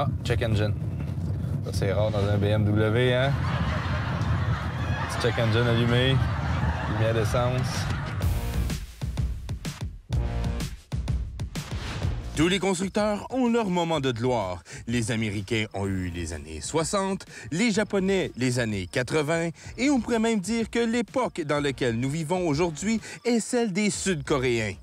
Ah, check engine. Ça, c'est rare dans un BMW, hein? Petit check engine allumé, lumière d'essence. Tous les constructeurs ont leur moment de gloire. Les Américains ont eu les années 60, les Japonais les années 80, et on pourrait même dire que l'époque dans laquelle nous vivons aujourd'hui est celle des Sud-Coréens.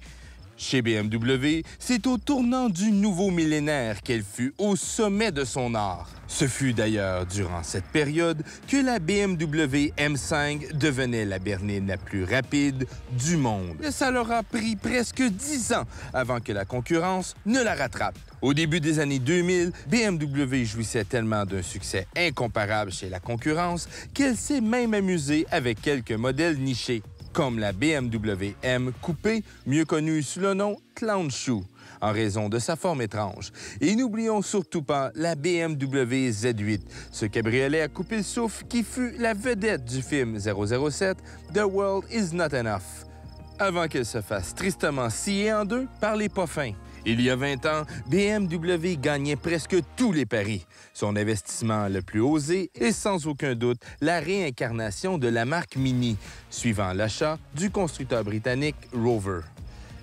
Chez BMW, c'est au tournant du nouveau millénaire qu'elle fut au sommet de son art. Ce fut d'ailleurs durant cette période que la BMW M5 devenait la berline la plus rapide du monde. Et ça leur a pris presque 10 ans avant que la concurrence ne la rattrape. Au début des années 2000, BMW jouissait tellement d'un succès incomparable chez la concurrence qu'elle s'est même amusée avec quelques modèles nichés, comme la BMW M coupée, mieux connue sous le nom Clown Shoe, en raison de sa forme étrange. Et n'oublions surtout pas la BMW Z8, ce cabriolet à couper le souffle qui fut la vedette du film 007 The World Is Not Enough, avant qu'elle se fasse tristement scier en deux par les pas fins. Il y a 20 ans, BMW gagnait presque tous les paris. Son investissement le plus osé est sans aucun doute la réincarnation de la marque Mini, suivant l'achat du constructeur britannique Rover.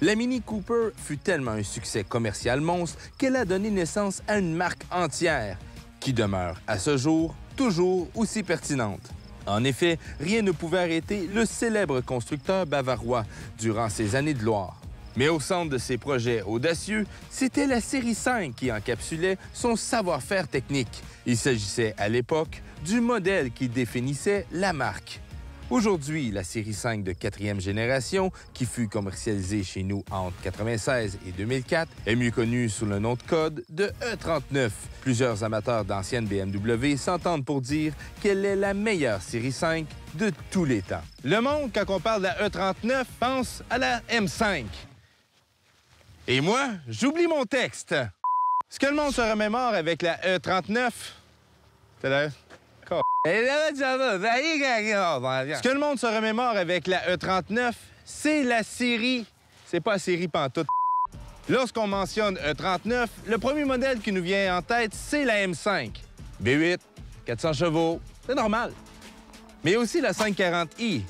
La Mini Cooper fut tellement un succès commercial monstre qu'elle a donné naissance à une marque entière, qui demeure à ce jour toujours aussi pertinente. En effet, rien ne pouvait arrêter le célèbre constructeur bavarois durant ses années de gloire. Mais au centre de ses projets audacieux, c'était la série 5 qui encapsulait son savoir-faire technique. Il s'agissait à l'époque du modèle qui définissait la marque. Aujourd'hui, la série 5 de 4e génération, qui fut commercialisée chez nous entre 1996 et 2004, est mieux connue sous le nom de code de E39. Plusieurs amateurs d'anciennes BMW s'entendent pour dire qu'elle est la meilleure série 5 de tous les temps. Le monde, quand on parle de la E39, pense à la M5. Et moi, j'oublie mon texte. Ce que le monde se remémore avec la E39, c'est la... Ce que le monde se remémore avec la E39, c'est la série. C'est pas la série pantoute. Lorsqu'on mentionne E39, le premier modèle qui nous vient en tête, c'est la M5. V8, 400 chevaux, c'est normal. Mais aussi la 540i.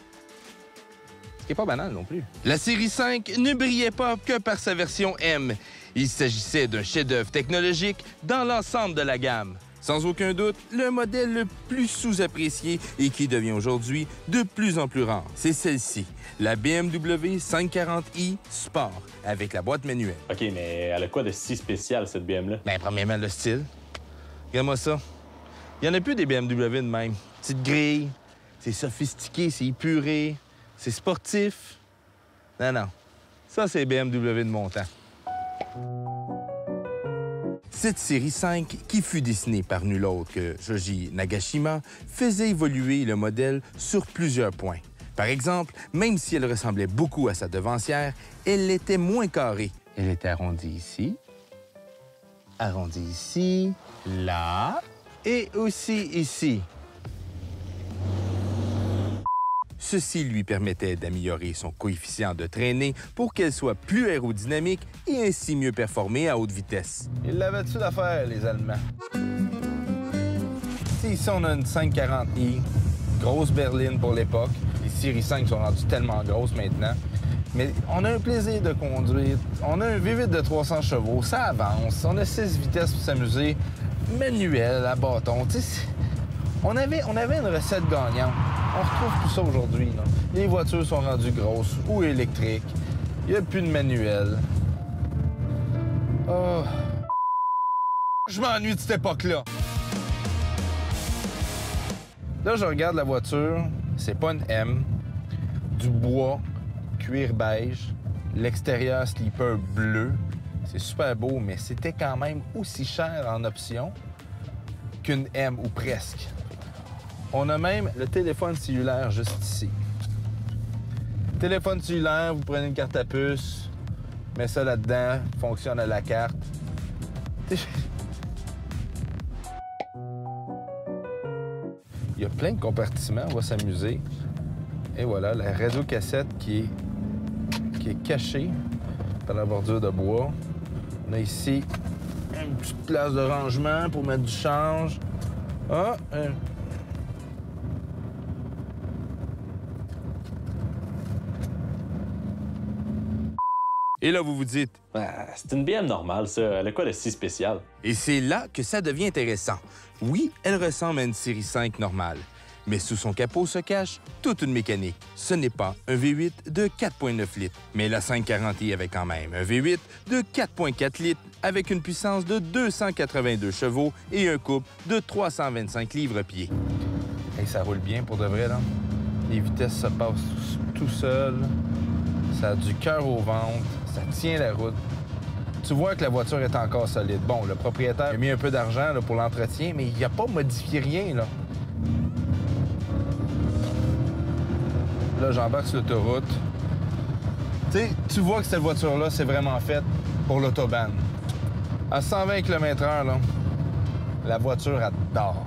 Ce qui n'est pas banal non plus. La série 5 ne brillait pas que par sa version M. Il s'agissait d'un chef-d'œuvre technologique dans l'ensemble de la gamme. Sans aucun doute, le modèle le plus sous-apprécié et qui devient aujourd'hui de plus en plus rare, c'est celle-ci, la BMW 540i Sport, avec la boîte manuelle. OK, mais elle a quoi de si spécial, cette BM-là? Bien, premièrement, le style. Regarde-moi ça. Il n'y en a plus des BMW de même. Petite grille, c'est sophistiqué, c'est épuré, c'est sportif. Non, non. Ça, c'est BMW de mon temps. Cette série 5, qui fut dessinée par nul autre que Shoji Nagashima, faisait évoluer le modèle sur plusieurs points. Par exemple, même si elle ressemblait beaucoup à sa devancière, elle était moins carrée. Elle était arrondie ici, là, et aussi ici. Ceci lui permettait d'améliorer son coefficient de traînée pour qu'elle soit plus aérodynamique et ainsi mieux performer à haute vitesse. Ils l'avaient-tu d'affaire, les Allemands? Ici, on a une 540i, grosse berline pour l'époque. Les séries 5 sont rendues tellement grosses maintenant. Mais on a un plaisir de conduire. On a un V8 de 300 chevaux, ça avance. On a 6 vitesses pour s'amuser, manuel, à bâton. On avait une recette gagnante. On retrouve tout ça aujourd'hui. Les voitures sont rendues grosses ou électriques. Il n'y a plus de manuel. Oh. Je m'ennuie de cette époque-là. Là, je regarde la voiture. C'est pas une M. Du bois, cuir beige, l'extérieur sleeper bleu. C'est super beau, mais c'était quand même aussi cher en option qu'une M, ou presque. On a même le téléphone cellulaire juste ici. Téléphone cellulaire, vous prenez une carte à puce, mettez ça là-dedans, fonctionne à la carte. Il y a plein de compartiments, on va s'amuser. Et voilà, la radio-cassette qui est cachée par la bordure de bois. On a ici une petite place de rangement pour mettre du change. Ah, Et là, vous vous dites, C'est une BM normale, ça. Elle a quoi de si spécial? et c'est là que ça devient intéressant. Oui, elle ressemble à une série 5 normale, mais sous son capot se cache toute une mécanique. Ce n'est pas un V8 de 4,9 litres, mais la 540i avait quand même un V8 de 4,4 litres avec une puissance de 282 chevaux et un couple de 325 livres-pieds. hey, ça roule bien pour de vrai, là. Les vitesses se passent tout seul. Ça a du cœur au ventre. Ça tient la route. Tu vois que la voiture est encore solide. Bon, le propriétaire a mis un peu d'argent là, pour l'entretien, mais il n'a pas modifié rien, là. Là, j'embarque sur l'autoroute. Tu sais, tu vois que cette voiture-là, c'est vraiment faite pour l'autobahn. À 120 km/h, là, la voiture, elle dort.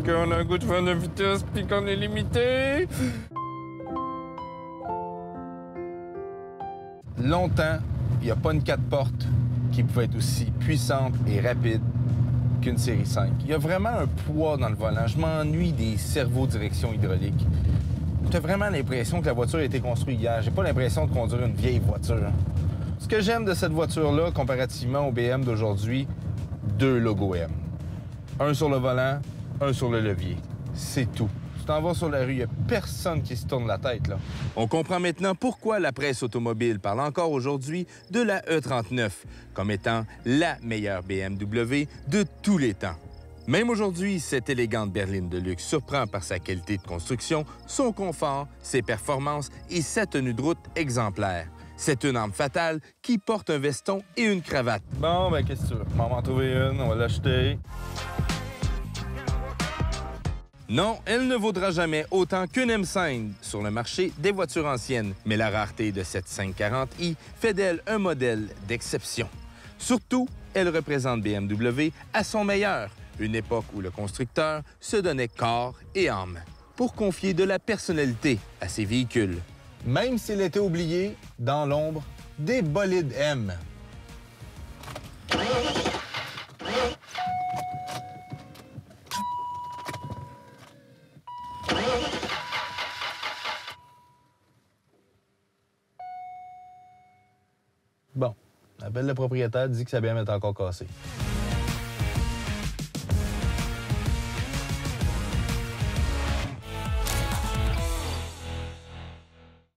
Qu'on a un goût de fin de vitesse puis qu'on est limité. Longtemps, il n'y a pas une 4 portes qui pouvait être aussi puissante et rapide qu'une série 5. Il y a vraiment un poids dans le volant. Je m'ennuie des cerveaux direction hydraulique. J'ai vraiment l'impression que la voiture a été construite hier. J'ai pas l'impression de conduire une vieille voiture. Ce que j'aime de cette voiture-là, comparativement au BM d'aujourd'hui, 2 logos M. Un sur le volant, un sur le levier. C'est tout. Tu t'en vas sur la rue, il n'y a personne qui se tourne la tête, là. On comprend maintenant pourquoi la presse automobile parle encore aujourd'hui de la E39 comme étant la meilleure BMW de tous les temps. Même aujourd'hui, cette élégante berline de luxe surprend par sa qualité de construction, son confort, ses performances et sa tenue de route exemplaire. C'est une arme fatale qui porte un veston et une cravate. Bon, ben qu'est-ce que tu veux? On va en trouver une, on va l'acheter. Non, elle ne vaudra jamais autant qu'une M5 sur le marché des voitures anciennes, mais la rareté de cette 540i fait d'elle un modèle d'exception. Surtout, elle représente BMW à son meilleur, une époque où le constructeur se donnait corps et âme pour confier de la personnalité à ses véhicules. Même s'il était oublié dans l'ombre des bolides M. Bon, appelle le propriétaire, dit que sa BM est encore cassée.